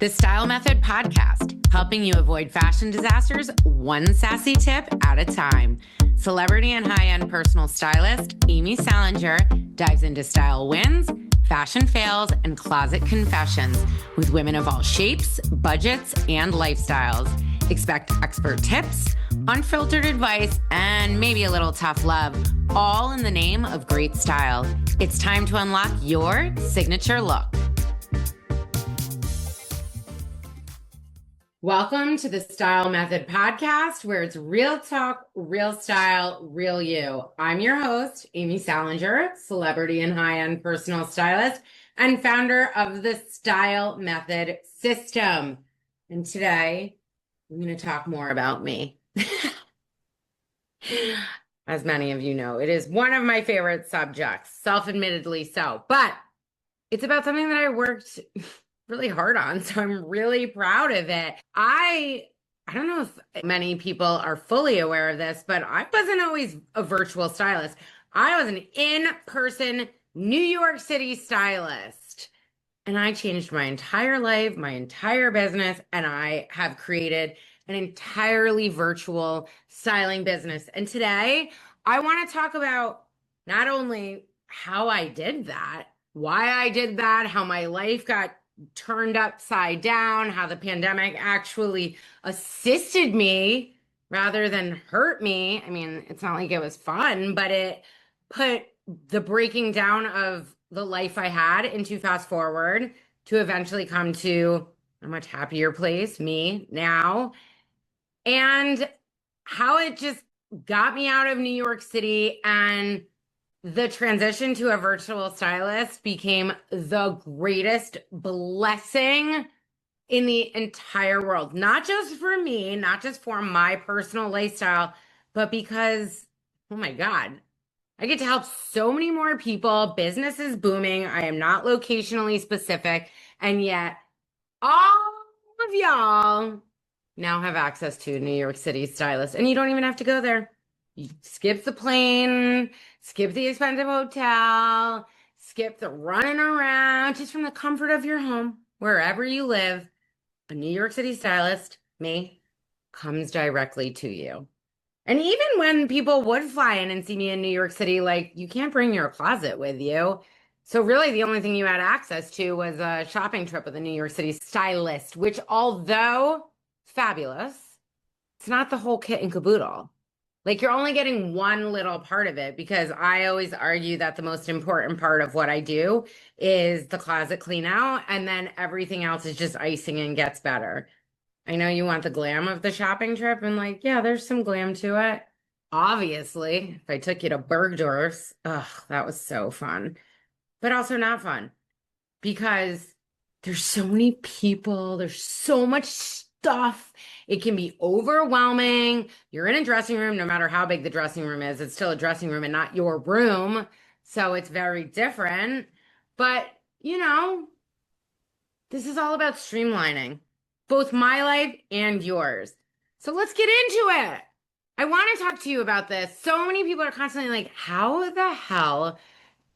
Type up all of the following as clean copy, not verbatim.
The Style Method podcast, helping you avoid fashion disasters one sassy tip at a time. Celebrity and high-end personal stylist Amy Salinger dives into style wins, fashion fails, and closet confessions with women of all shapes, budgets, and lifestyles. Expect expert tips, unfiltered advice, and maybe a little tough love, all in the name of great style. It's time to unlock your signature look. Welcome to the Style Method podcast, where it's real talk, real style, real you. I'm your host, Amy Salinger, celebrity and high-end personal stylist and founder of the Style Method system. And today, I'm going to talk more about me. As many of you know, it is one of my favorite subjects, self-admittedly so. But it's about something that I worked really hard on, so I'm really proud of it. I don't know if many people are fully aware of this, but I wasn't always a virtual stylist. I was an in-person New York City stylist, and I changed my entire life, my entire business, and I have created an entirely virtual styling business. And today, I want to talk about not only how I did that, why I did that, how my life got turned upside down, how the pandemic actually assisted me rather than hurt me. I mean, it's not like it was fun, but it put the breaking down of the life I had into fast forward to eventually come to a much happier place, me now, and how it just got me out of New York City, and the transition to a virtual stylist became the greatest blessing in the entire world. Not just for me, not just for my personal lifestyle, but because, oh my God, I get to help so many more people. Business is booming. I am not locationally specific. And yet all of y'all now have access to a New York City stylist. And you don't even have to go there. You skip the plane, skip the expensive hotel, skip the running around, just from the comfort of your home, wherever you live. A New York City stylist, me, comes directly to you. And even when people would fly in and see me in New York City, like, you can't bring your closet with you. So really the only thing you had access to was a shopping trip with a New York City stylist, which, although fabulous, it's not the whole kit and caboodle. Like, you're only getting one little part of it, because I always argue that the most important part of what I do is the closet clean out, and then everything else is just icing and gets better. I know you want the glam of the shopping trip, and like, yeah, there's some glam to it. Obviously, if I took you to Bergdorf's, that was so fun, but also not fun, because there's so many people, there's so much stuff. It can be overwhelming. You're in a dressing room, no matter how big the dressing room is, it's still a dressing room and not your room. So it's very different. But, you know, this is all about streamlining both my life and yours. So let's get into it. I want to talk to you about this. So many people are constantly like, how the hell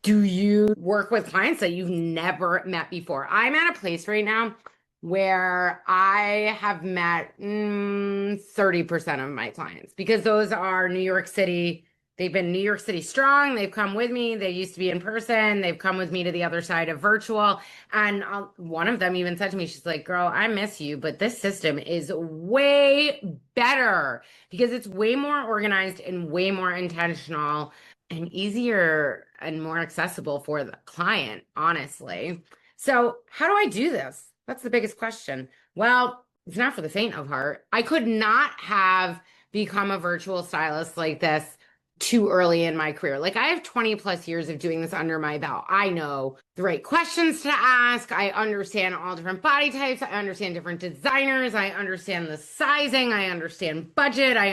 do you work with clients that you've never met before? I'm at a place right now where I have met 30% of my clients, because those are New York City. They've been New York City strong. They've come with me. They used to be in person. They've come with me to the other side of virtual. And one of them even said to me, she's like, girl, I miss you, but this system is way better, because it's way more organized and way more intentional and easier and more accessible for the client, honestly. So how do I do this? That's the biggest question. Well, it's not for the faint of heart. I could not have become a virtual stylist like this too early in my career. Like, I have 20 plus years of doing this under my belt. I know the right questions to ask. I understand all different body types. I understand different designers. I understand the sizing. I understand budget. I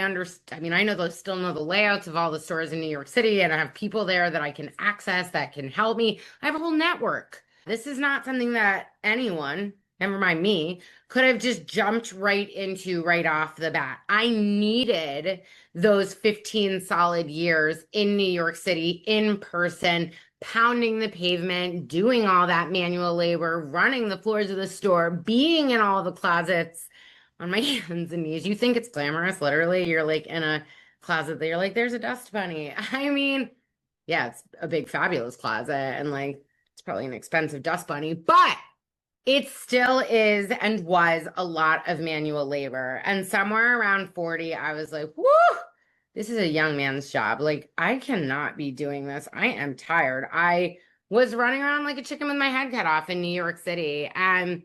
still know the layouts of all the stores in New York City, and I have people there that I can access that can help me. I have a whole network. This is not something that anyone, never mind me, could have just jumped right into right off the bat. I needed those 15 solid years in New York City, in person, pounding the pavement, doing all that manual labor, running the floors of the store, being in all the closets on my hands and knees. You think it's glamorous, literally. You're like in a closet that you're like, there's a dust bunny. I mean, yeah, it's a big, fabulous closet, and like it's probably an expensive dust bunny, but it still is and was a lot of manual labor. And somewhere around 40, I was like, whoo, this is a young man's job. Like, I cannot be doing this. I am tired. I was running around like a chicken with my head cut off in New York City. And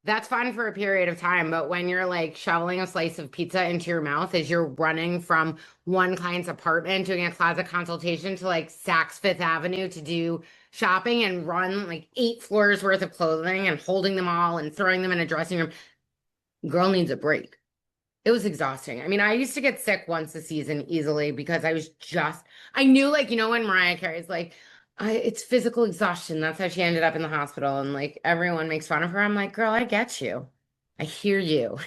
that's fun for a period of time. But when you're like shoveling a slice of pizza into your mouth as you're running from one client's apartment, doing a closet consultation to like Saks Fifth Avenue to do shopping and run like 8 floors worth of clothing and holding them all and throwing them in a dressing room, girl needs a break. It was exhausting. I mean, I used to get sick once a season easily because I knew, like, you know, when Mariah Carey's like, it's physical exhaustion. That's how she ended up in the hospital. And like everyone makes fun of her. I'm like, girl, I get you. I hear you.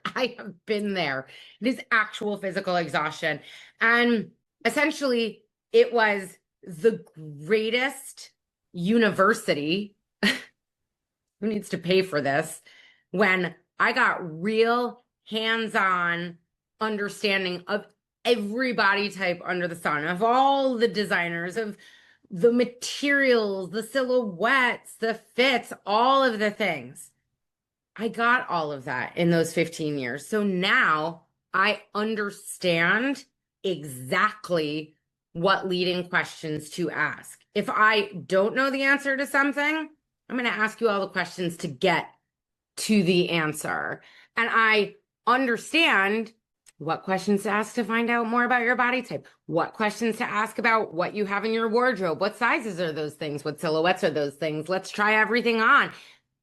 I have been there. It is actual physical exhaustion. And essentially, it was the greatest university. Who needs to pay for this? When I got real hands-on understanding of every body type under the sun, of all the designers, of the materials, the silhouettes, the fits, all of the things. I got all of that in those 15 years. So now I understand exactly what leading questions to ask. If I don't know the answer to something, I'm going to ask you all the questions to get to the answer. And I understand what questions to ask to find out more about your body type, what questions to ask about what you have in your wardrobe, what sizes are those things, what silhouettes are those things, let's try everything on.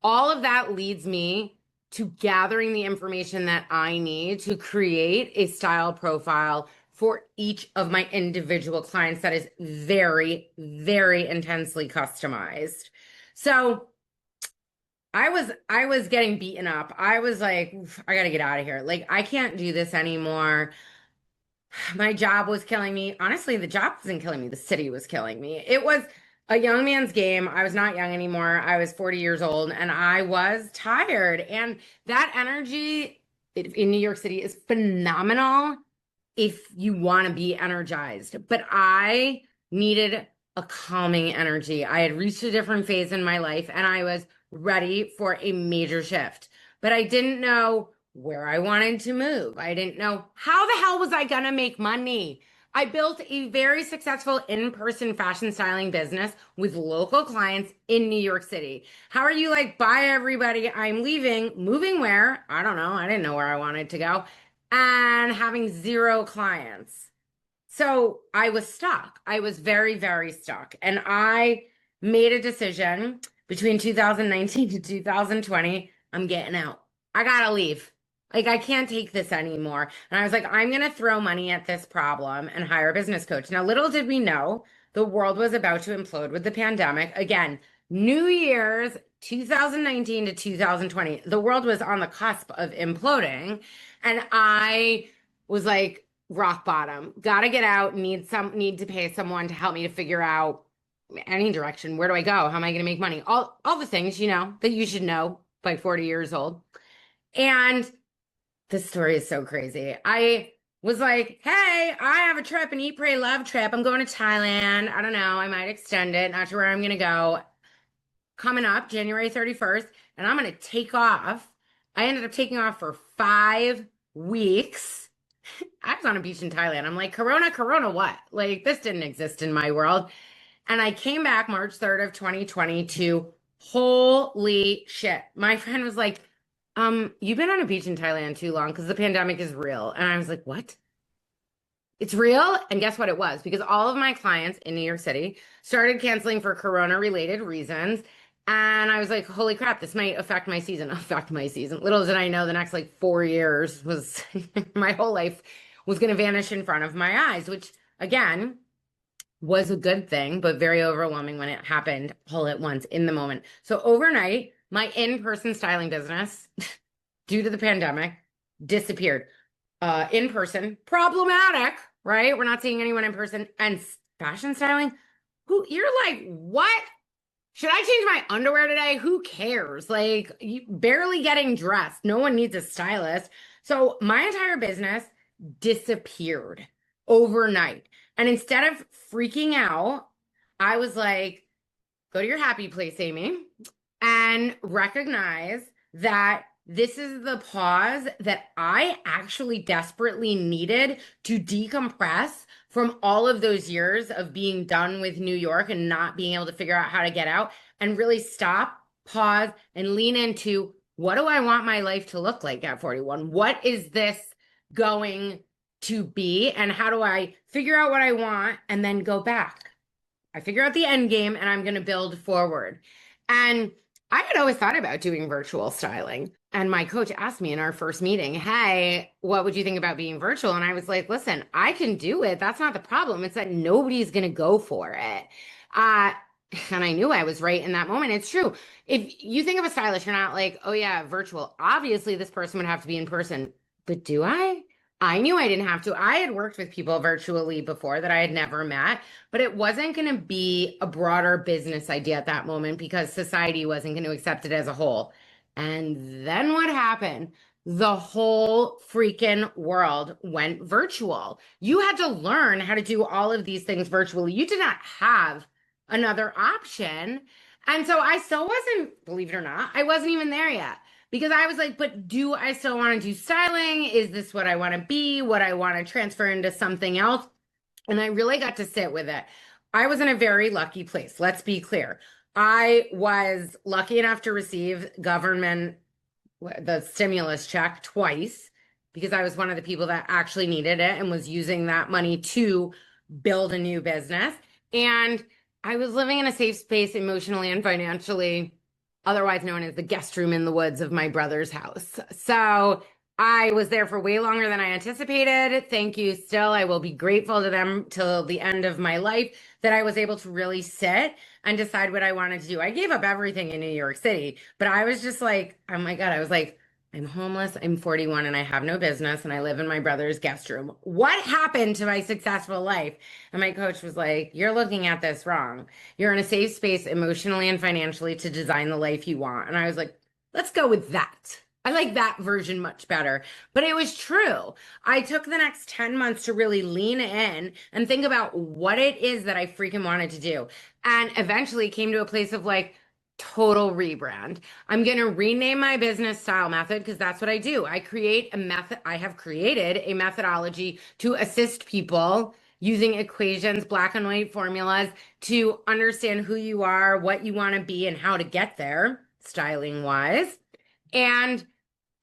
All of that leads me to gathering the information that I need to create a style profile for each of my individual clients that is very, very intensely customized. So I was getting beaten up. I was like, I gotta get out of here. Like, I can't do this anymore. My job was killing me. Honestly, the job wasn't killing me. The city was killing me. It was a young man's game. I was not young anymore. I was 40 years old and I was tired. And that energy in New York City is phenomenal if you want to be energized. But I needed a calming energy. I had reached a different phase in my life and I was ready for a major shift. But I didn't know where I wanted to move. I didn't know how the hell was I going to make money. I built a very successful in-person fashion styling business with local clients in New York City. How are you like, bye everybody, I'm leaving, moving where? I don't know. I didn't know where I wanted to go. And having 0 clients. So I was stuck. I was very, very stuck. And I made a decision between 2019 to 2020, I'm getting out. I gotta leave. Like, I can't take this anymore. And I was like, I'm gonna throw money at this problem and hire a business coach. Now, little did we know the world was about to implode with the pandemic. Again, New Year's 2019 to 2020, the world was on the cusp of imploding. And I was like, rock bottom, gotta get out, need to pay someone to help me to figure out any direction. Where do I go? How am I going to make money? All the things, you know, that you should know by 40 years old. And this story is so crazy. I was like, hey, I have a trip, an Eat, Pray, Love trip. I'm going to Thailand. I don't know. I might extend it. Not sure where I'm going to go. Coming up January 31st. And I'm going to take off. I ended up taking off for 5 weeks. I was on a beach in Thailand. I'm like, Corona, what? Like, this didn't exist in my world. And I came back March 3rd of 2022. Holy shit. My friend was like, you've been on a beach in Thailand too long because the pandemic is real. And I was like, what? It's real? And guess what it was? Because all of my clients in New York City started canceling for Corona related reasons. And I was like, holy crap, this might affect my season. Little did I know the next like 4 years was my whole life was going to vanish in front of my eyes, which again, was a good thing, but very overwhelming when it happened all at once in the moment. So overnight, my in-person styling business, due to the pandemic, disappeared. In person, problematic, right? We're not seeing anyone in person. And fashion styling, You're like, what? Should I change my underwear today? Who cares? Like, you barely getting dressed. No one needs a stylist. So my entire business disappeared overnight. And instead of freaking out, I was like, go to your happy place, Amy, and recognize that this is the pause that I actually desperately needed to decompress from all of those years of being done with New York and not being able to figure out how to get out, and really stop, pause, and lean into, what do I want my life to look like at 41? What is this going to be? And how do I figure out what I want and then go back? I figure out the end game and I'm going to build forward. And I had always thought about doing virtual styling. And my coach asked me in our first meeting, hey, what would you think about being virtual? And I was like, listen, I can do it. That's not the problem. It's that nobody's going to go for it. And I knew I was right in that moment. It's true. If you think of a stylist, you're not like, oh yeah, virtual. Obviously, this person would have to be in person. But do I? I knew I didn't have to. I had worked with people virtually before that I had never met, but it wasn't going to be a broader business idea at that moment because society wasn't going to accept it as a whole. And then what happened? The whole freaking world went virtual. You had to learn how to do all of these things virtually. You did not have another option. And so I still wasn't, believe it or not, I wasn't even there yet. Because I was like, but do I still want to do styling? Is this what I want to be? What I want to transfer into something else? And I really got to sit with it. I was in a very lucky place. Let's be clear. I was lucky enough to receive the stimulus check twice because I was one of the people that actually needed it and was using that money to build a new business. And I was living in a safe space emotionally and financially, otherwise known as the guest room in the woods of my brother's house. So I was there for way longer than I anticipated. Thank you. Still, I will be grateful to them till the end of my life that I was able to really sit and decide what I wanted to do. I gave up everything in New York City, but I was just like, oh my God, I was like, I'm homeless, I'm 41 and I have no business and I live in my brother's guest room. What happened to my successful life? And my coach was like, you're looking at this wrong. You're in a safe space emotionally and financially to design the life you want. And I was like, let's go with that. I like that version much better. But it was true. I took the next 10 months to really lean in and think about what it is that I freaking wanted to do. And eventually came to a place of like, total rebrand. I'm going to rename my business StyleMethod because that's what I do. I create a method. I have created a methodology to assist people using equations, black and white formulas to understand who you are, what you want to be, and how to get there styling wise. And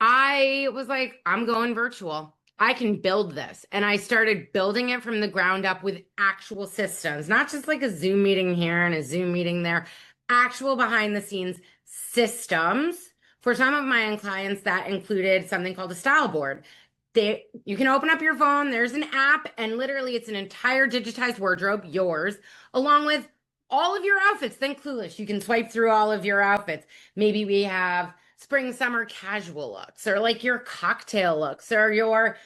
I was like, I'm going virtual. I can build this. And I started building it from the ground up with actual systems, not just like a Zoom meeting here and a Zoom meeting there. Actual behind the scenes systems. For some of my own clients, that included something called a style board. You can open up your phone, there's an app, and literally it's an entire digitized wardrobe, yours, along with all of your outfits. Think Clueless. You can swipe through all of your outfits. Maybe we have spring, summer casual looks, or like your cocktail looks, or your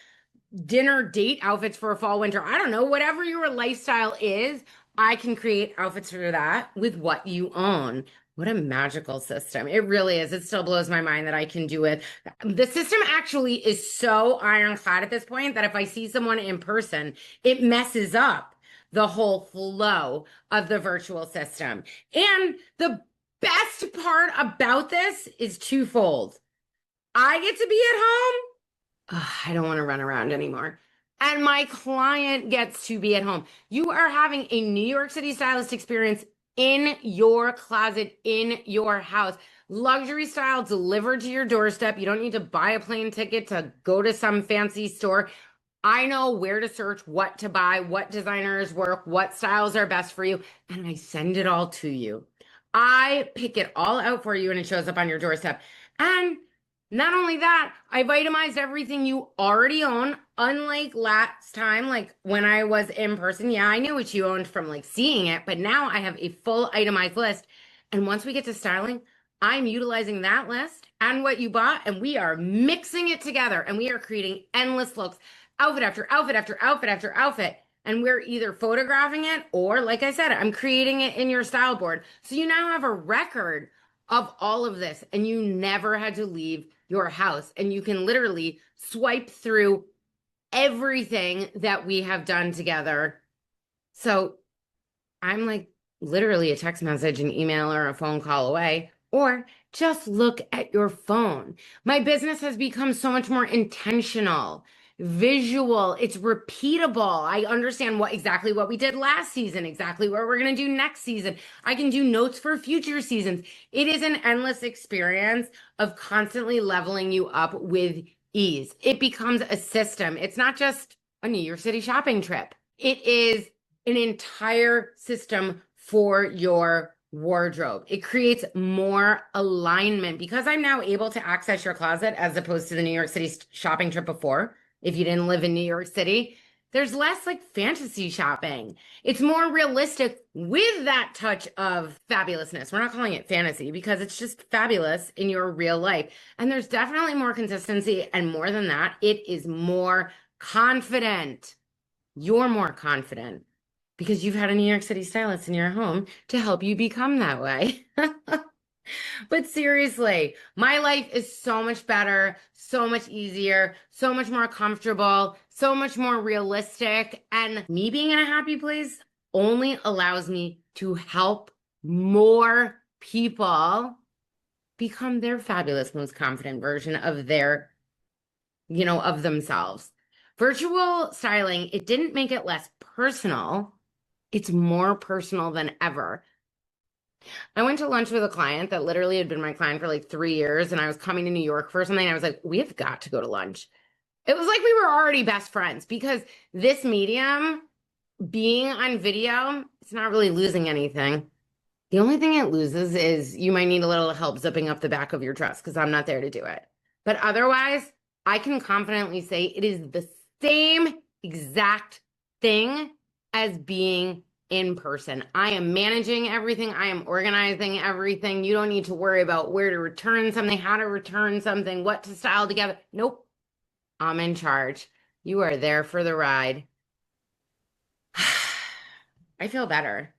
dinner date outfits for a fall, winter. I don't know, whatever your lifestyle is. I can create outfits for that with what you own. What a magical system. It really is. It still blows my mind that I can do it. The system actually is so ironclad at this point that if I see someone in person, it messes up the whole flow of the virtual system. And the best part about this is twofold. I get to be at home. Ugh, I don't want to run around anymore. And my client gets to be at home. You are having a New York City stylist experience in your closet, in your house. Luxury style delivered to your doorstep. You don't need to buy a plane ticket to go to some fancy store. I know where to search, what to buy, what designers work, what styles are best for you, and I send it all to you. I pick it all out for you and it shows up on your doorstep. And not only that, I've itemized everything you already own. Unlike last time, like when I was in person, yeah, I knew what you owned from like seeing it, but now I have a full itemized list. And once we get to styling, I'm utilizing that list and what you bought, and we are mixing it together and we are creating endless looks, outfit after outfit after outfit after outfit. And we're either photographing it or, like I said, I'm creating it in your style board. So you now have a record of all of this, and you never had to leave your house. And you can literally swipe through everything that we have done together. So I'm like literally a text message, an email, or a phone call away, or just look at your phone. My business has become so much more intentional, visual. It's repeatable. I understand exactly what we did last season, exactly what we're going to do next season. I can do notes for future seasons. It is an endless experience of constantly leveling you up with ease. It becomes a system. It's not just a New York City shopping trip. It is an entire system for your wardrobe. It creates more alignment because I'm now able to access your closet as opposed to the New York City shopping trip before. If you didn't live in New York City, there's less like fantasy shopping. It's more realistic with that touch of fabulousness. We're not calling it fantasy because it's just fabulous in your real life. And there's definitely more consistency. And more than that, it is more confident. You're more confident because you've had a New York City stylist in your home to help you become that way. But seriously, my life is so much better, so much easier, so much more comfortable, so much more realistic. And me being in a happy place only allows me to help more people become their fabulous, most confident version of their, of themselves. Virtual styling, it didn't make it less personal. It's more personal than ever. I went to lunch with a client that literally had been my client for like 3 years, and I was coming to New York for something. And I was like, we have got to go to lunch. It was like we were already best friends because this medium, being on video, it's not really losing anything. The only thing it loses is you might need a little help zipping up the back of your dress because I'm not there to do it. But otherwise, I can confidently say it is the same exact thing as being in person. I am managing everything. I am organizing everything. You don't need to worry about where to return something, how to return something, what to style together. Nope. I'm in charge. You are there for the ride. I feel better.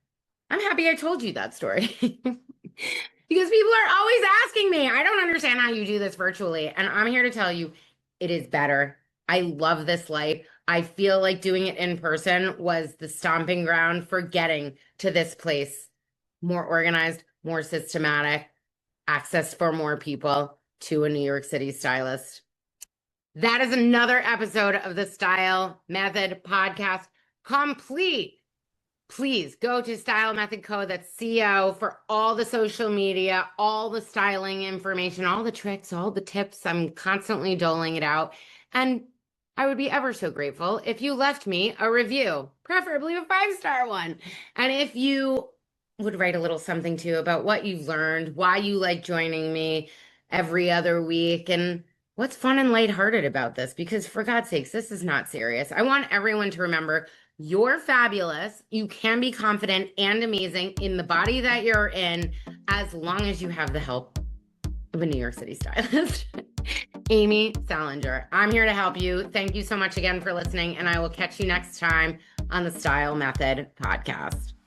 I'm happy I told you that story because people are always asking me, I don't understand how you do this virtually. And I'm here to tell you it is better. I love this life. I feel like doing it in person was the stomping ground for getting to this place. More organized, more systematic, access for more people to a New York City stylist. That is another episode of the Style Method podcast complete. Please go to StyleMethod Co. That's CO for all the social media, all the styling information, all the tricks, all the tips. I'm constantly doling it out. And I would be ever so grateful if you left me a review, preferably a 5-star one. And if you would write a little something too about what you've learned, why you like joining me every other week, and what's fun and lighthearted about this, because for God's sakes, this is not serious. I want everyone to remember you're fabulous. You can be confident and amazing in the body that you're in, as long as you have the help of a New York City stylist. Amy Salinger, I'm here to help you. Thank you so much again for listening, and I will catch you next time on the Style Method podcast.